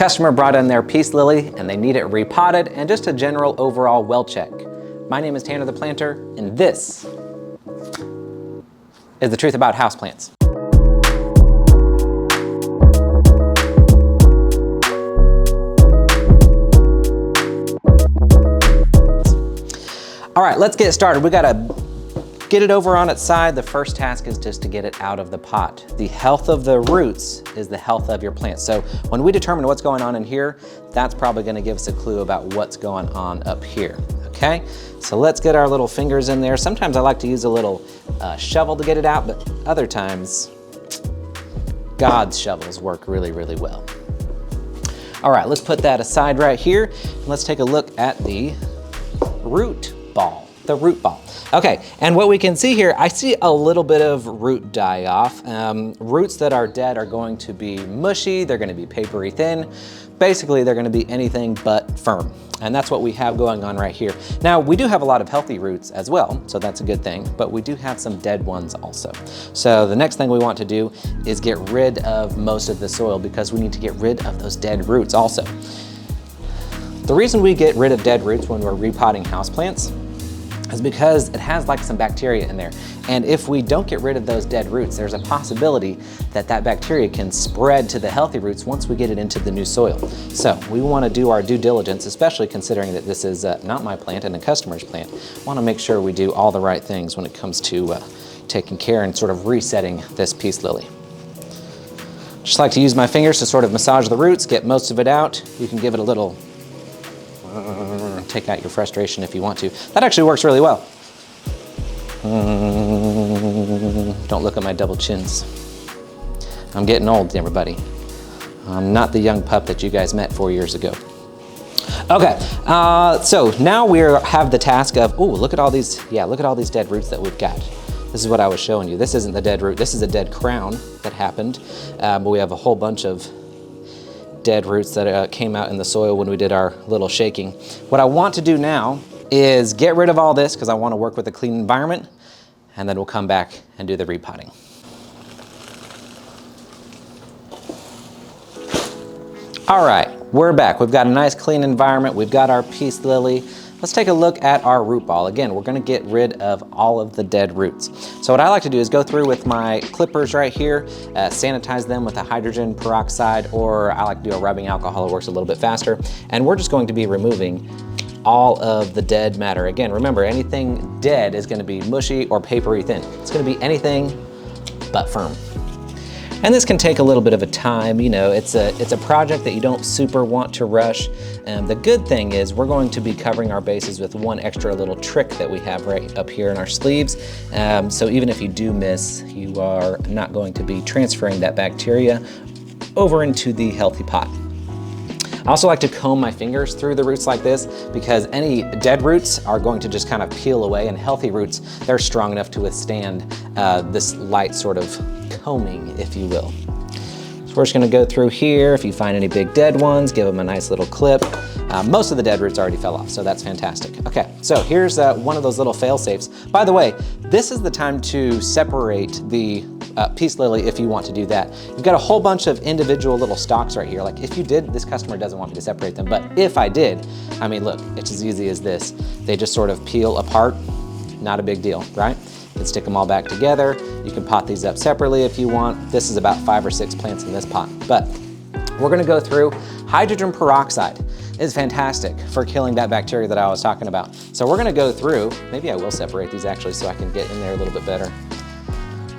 Customer brought in their peace lily and they need it repotted and just a general overall well check. My name is Tanner the Planter, and this is the truth about houseplants. All right, let's get started. We gotta get it over on its side. The first task is just to get it out of the pot. The health of the roots is the health of your plant. So when we determine what's going on in here, that's probably gonna give us a clue about what's going on up here, okay? So let's get our little fingers in there. Sometimes I like to use a little shovel to get it out, but other times, God's shovels work really, really well. All right, let's put that aside right here. And let's take a look at the root ball, the root ball. Okay, and what we can see here, I see a little bit of root die off. Roots that are dead are going to be mushy, they're gonna be papery thin. Basically, they're gonna be anything but firm. And that's what we have going on right here. Now, we do have a lot of healthy roots as well, so that's a good thing, but we do have some dead ones also. So the next thing we want to do is get rid of most of the soil because we need to get rid of those dead roots also. The reason we get rid of dead roots when we're repotting houseplants is because it has like some bacteria in there. And if we don't get rid of those dead roots, there's a possibility that that bacteria can spread to the healthy roots once we get it into the new soil. So we wanna do our due diligence, especially considering that this is not my plant and a customer's plant. Wanna make sure we do all the right things when it comes to taking care and sort of resetting this peace lily. Just like to use my fingers to sort of massage the roots, get most of it out. You can give it a little take out your frustration if you want to. That actually works really well. Don't look at my double chins. I'm getting old, everybody. I'm not the young pup that you guys met 4 years ago. Okay, so now we have the task of, oh, look at all these, look at all these dead roots that we've got. This is what I was showing you. This isn't the dead root, this is a dead crown that happened, but we have a whole bunch of dead roots that came out in the soil when we did our little shaking. What I want to do now is get rid of all this because I want to work with a clean environment, and then we'll come back and do the repotting. All right, we're back. We've got a nice clean environment. We've got our peace lily. Let's take a look at our root ball. Again, we're gonna get rid of all of the dead roots. So what I like to do is go through with my clippers right here, sanitize them with a hydrogen peroxide, or I like to do a rubbing alcohol, it works a little bit faster. And we're just going to be removing all of the dead matter. Again, remember, anything dead is gonna be mushy or papery thin. It's gonna be anything but firm. And this can take a little bit of a time, you know, it's a project that you don't super want to rush. The good thing is we're going to be covering our bases with one extra little trick that we have right up here in our sleeves. So even if you do miss, you are not going to be transferring that bacteria over into the healthy pot. I also like to comb my fingers through the roots like this because any dead roots are going to just kind of peel away, and healthy roots, they're strong enough to withstand this light sort of combing, if you will. So we're just gonna go through here. If you find any big dead ones, give them a nice little clip. Most of the dead roots already fell off, so that's fantastic. Okay, so here's one of those little fail safes. By the way, this is the time to separate the peace lily if you want to do that. You've got a whole bunch of individual little stalks right here. Like if you did, this customer doesn't want me to separate them, but if I did, I mean, look, it's as easy as this. They just sort of peel apart, not a big deal, right? You can stick them all back together. You can pot these up separately if you want. This is about 5 or 6 plants in this pot, but we're gonna go through hydrogen peroxide. It's fantastic for killing that bacteria that I was talking about. So we're gonna go through, maybe I will separate these actually so I can get in there a little bit better.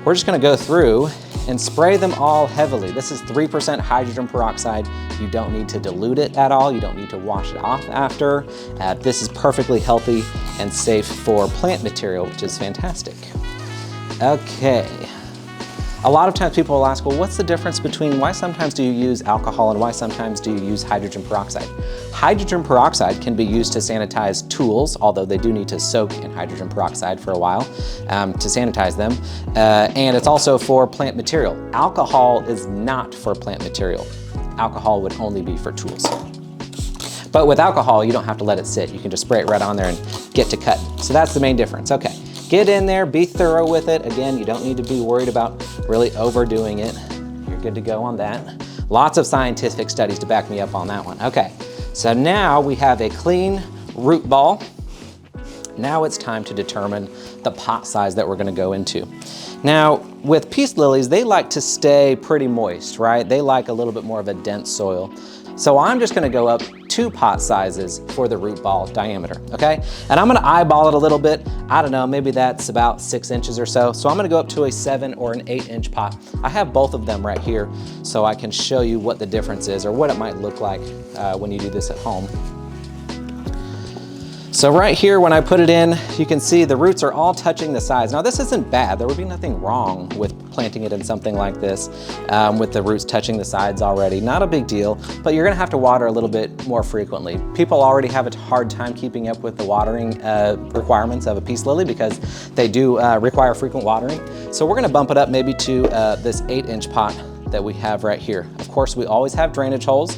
We're just gonna go through and spray them all heavily. This is 3% hydrogen peroxide. You don't need to dilute it at all. You don't need to wash it off after. This is perfectly healthy and safe for plant material, which is fantastic. Okay. A lot of times people will ask, well, what's the difference between why sometimes do you use alcohol and why sometimes do you use hydrogen peroxide? Hydrogen peroxide can be used to sanitize tools, although they do need to soak in hydrogen peroxide for a while to sanitize them. And it's also for plant material. Alcohol is not for plant material. Alcohol would only be for tools. But with alcohol, you don't have to let it sit. You can just spray it right on there and get to cut. So that's the main difference. Okay, get in there, be thorough with it. Again, you don't need to be worried about really overdoing it. You're good to go on that. Lots of scientific studies to back me up on that one. Okay, so now we have a clean root ball. Now it's time to determine the pot size that we're gonna go into. Now, with peace lilies, they like to stay pretty moist, right? They like a little bit more of a dense soil. So I'm just gonna go up 2 pot sizes for the root ball diameter, okay? And I'm gonna eyeball it a little bit. I don't know, maybe that's about 6 inches or so. So I'm gonna go up to a 7 or an 8-inch pot. I have both of them right here so I can show you what the difference is or what it might look like when you do this at home. So right here, when I put it in, you can see the roots are all touching the sides. Now this isn't bad. There would be nothing wrong with planting it in something like this with the roots touching the sides already. Not a big deal, but you're gonna have to water a little bit more frequently. People already have a hard time keeping up with the watering requirements of a peace lily because they do require frequent watering. So we're gonna bump it up maybe to this 8-inch pot that we have right here. Of course, we always have drainage holes.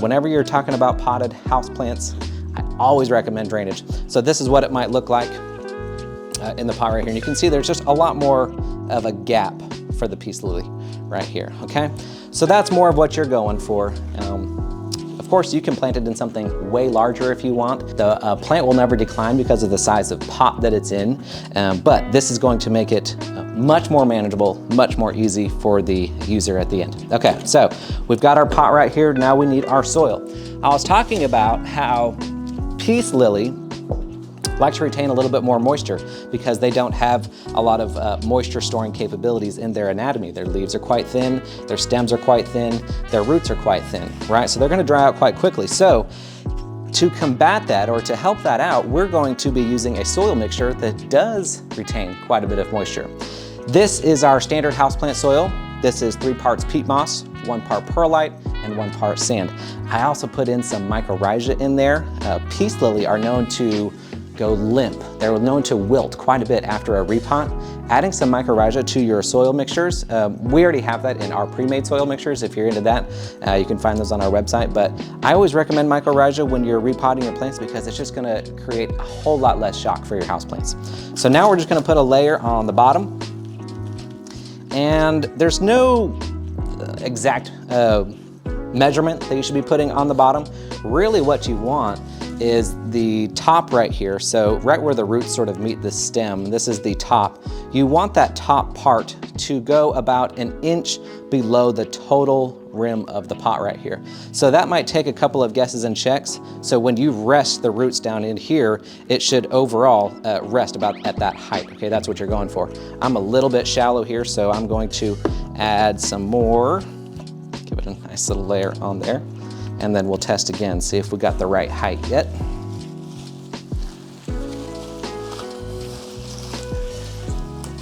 Whenever you're talking about potted houseplants, I always recommend drainage. So this is what it might look like in the pot right here. And you can see there's just a lot more of a gap for the peace lily right here, okay? So that's more of what you're going for. Of course, you can plant it in something way larger if you want. The plant will never decline because of the size of pot that it's in, but this is going to make it much more manageable, much more easy for the user at the end. Okay, so we've got our pot right here. Now we need our soil. I was talking about how peace lily like to retain a little bit more moisture because they don't have a lot of moisture storing capabilities in their anatomy. Their leaves are quite thin, their stems are quite thin, their roots are quite thin, right? So they're gonna dry out quite quickly. So to combat that or to help that out, we're going to be using a soil mixture that does retain quite a bit of moisture. This is our standard houseplant soil. This is 3 parts peat moss, 1 part perlite, and 1 part sand. I also put in some mycorrhiza in there. Peace lily are known to go limp. They're known to wilt quite a bit after a repot. Adding some mycorrhiza to your soil mixtures, we already have that in our pre-made soil mixtures. If you're into that, you can find those on our website. But I always recommend mycorrhiza when you're repotting your plants because it's just gonna create a whole lot less shock for your houseplants. So now we're just gonna put a layer on the bottom. And there's no exact measurement that you should be putting on the bottom. Really what you want is the top right here. So right where the roots sort of meet the stem, this is the top. You want that top part to go about 1 inch below the total rim of the pot right here. So that might take a couple of guesses and checks. So when you rest the roots down in here, it should overall rest about at that height. Okay, that's what you're going for. I'm a little bit shallow here, so I'm going to add some more. Give it a nice little layer on there. And then we'll test again, see if we got the right height yet.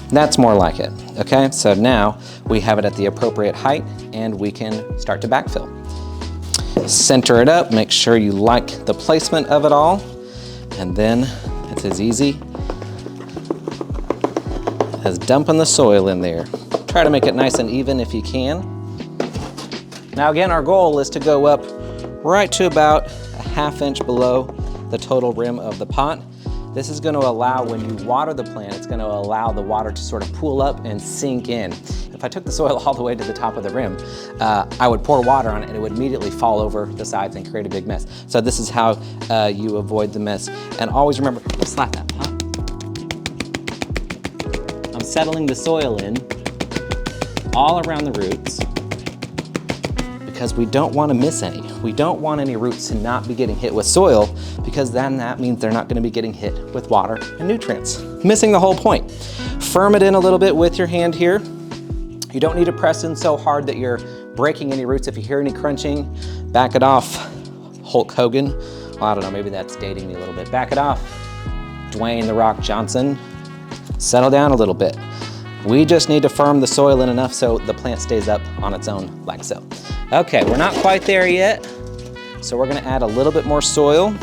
That's more like it, okay? So now we have it at the appropriate height and we can start to backfill. Center it up, make sure you like the placement of it all, and then it's as easy as dumping the soil in there. Try to make it nice and even if you can. Now again, our goal is to go up right to about a 1/2 inch below the total rim of the pot. This is going to allow, when you water the plant, it's going to allow the water to sort of pool up and sink in. If I took the soil all the way to the top of the rim, I would pour water on it and it would immediately fall over the sides and create a big mess. So this is how you avoid the mess. And always remember, slap that pot. I'm settling the soil in all around the roots because we don't want to miss any. We don't want any roots to not be getting hit with soil because then that means they're not going to be getting hit with water and nutrients. Missing the whole point. Firm it in a little bit with your hand here. You don't need to press in so hard that you're breaking any roots. If you hear any crunching, back it off. Hulk Hogan. Well, I don't know, maybe that's dating me a little bit. Back it off. Dwayne "The Rock" Johnson. Settle down a little bit. We just need to firm the soil in enough so the plant stays up on its own like so. Okay, we're not quite there yet, so we're gonna add a little bit more soil.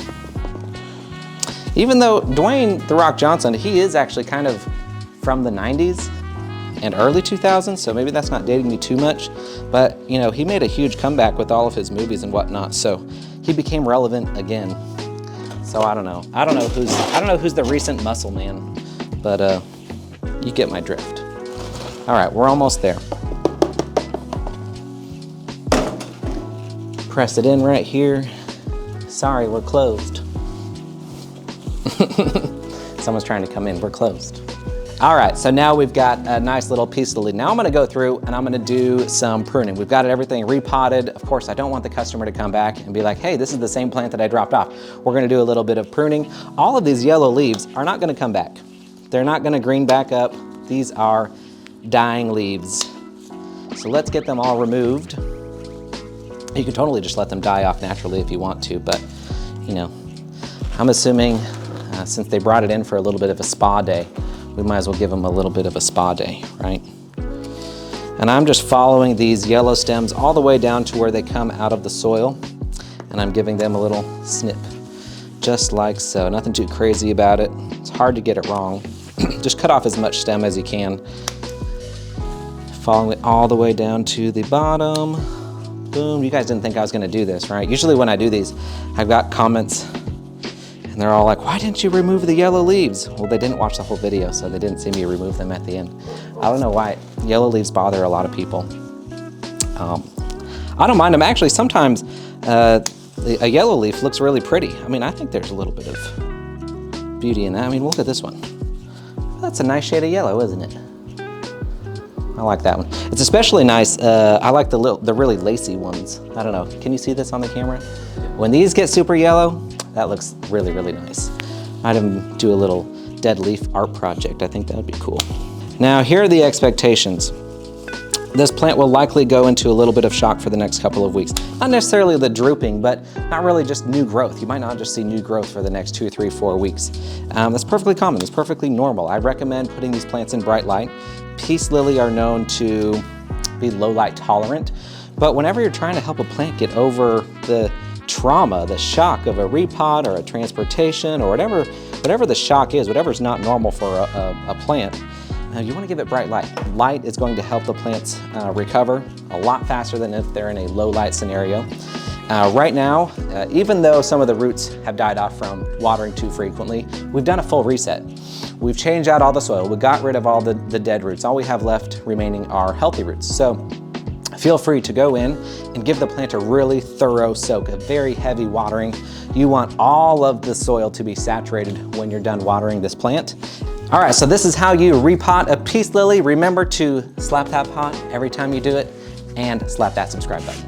Even though Dwayne "The Rock" Johnson, he is actually kind of from the 90s and early 2000s, so maybe that's not dating me too much, but you know, he made a huge comeback with all of his movies and whatnot, so he became relevant again. So I don't know. I don't know who's the recent muscle man, but you get my drift. All right, we're almost there. Press it in right here. Sorry, we're closed. Someone's trying to come in, we're closed. All right, so now we've got a nice little piece of leaf. Now I'm gonna go through and I'm gonna do some pruning. We've got everything repotted. Of course, I don't want the customer to come back and be like, hey, this is the same plant that I dropped off. We're gonna do a little bit of pruning. All of these yellow leaves are not gonna come back. They're not gonna green back up. These are dying leaves. So let's get them all removed. You can totally just let them die off naturally if you want to, but you know, I'm assuming since they brought it in for a little bit of a spa day, we might as well give them a little bit of a spa day, right? And I'm just following these yellow stems all the way down to where they come out of the soil, and I'm giving them a little snip, just like so. Nothing too crazy about it. It's hard to get it wrong. Just cut off as much stem as you can. Following it all the way down to the bottom. Boom, you guys didn't think I was gonna do this, right? Usually when I do these, I've got comments and they're all like, why didn't you remove the yellow leaves? Well, they didn't watch the whole video, so they didn't see me remove them at the end. I don't know why. Yellow leaves bother a lot of people. I don't mind them. Actually, sometimes a yellow leaf looks really pretty. I mean, I think there's a little bit of beauty in that. I mean, look at this one. That's a nice shade of yellow, isn't it? I like that one. It's especially nice. I like the really lacy ones. I don't know. Can you see this on the camera? When these get super yellow, that looks really, really nice. I'd even do a little dead leaf art project. I think that would be cool. Now, here are the expectations. This plant will likely go into a little bit of shock for the next couple of weeks. Not necessarily the drooping, but not really just new growth. You might not just see new growth for the next 2, 3, 4 weeks. That's perfectly common. That's perfectly normal. I recommend putting these plants in bright light. Peace lily are known to be low light tolerant, but whenever you're trying to help a plant get over the trauma, the shock of a repot or a transportation or whatever the shock is, whatever's not normal for a plant, you want to give it bright light. Light is going to help the plants recover a lot faster than if they're in a low light scenario. Right now, even though some of the roots have died off from watering too frequently, we've done a full reset. We've changed out all the soil. We got rid of all the dead roots. All we have left remaining are healthy roots. So feel free to go in and give the plant a really thorough soak, a very heavy watering. You want all of the soil to be saturated when you're done watering this plant. All right, so this is how you repot a peace lily. Remember to slap that pot every time you do it and slap that subscribe button.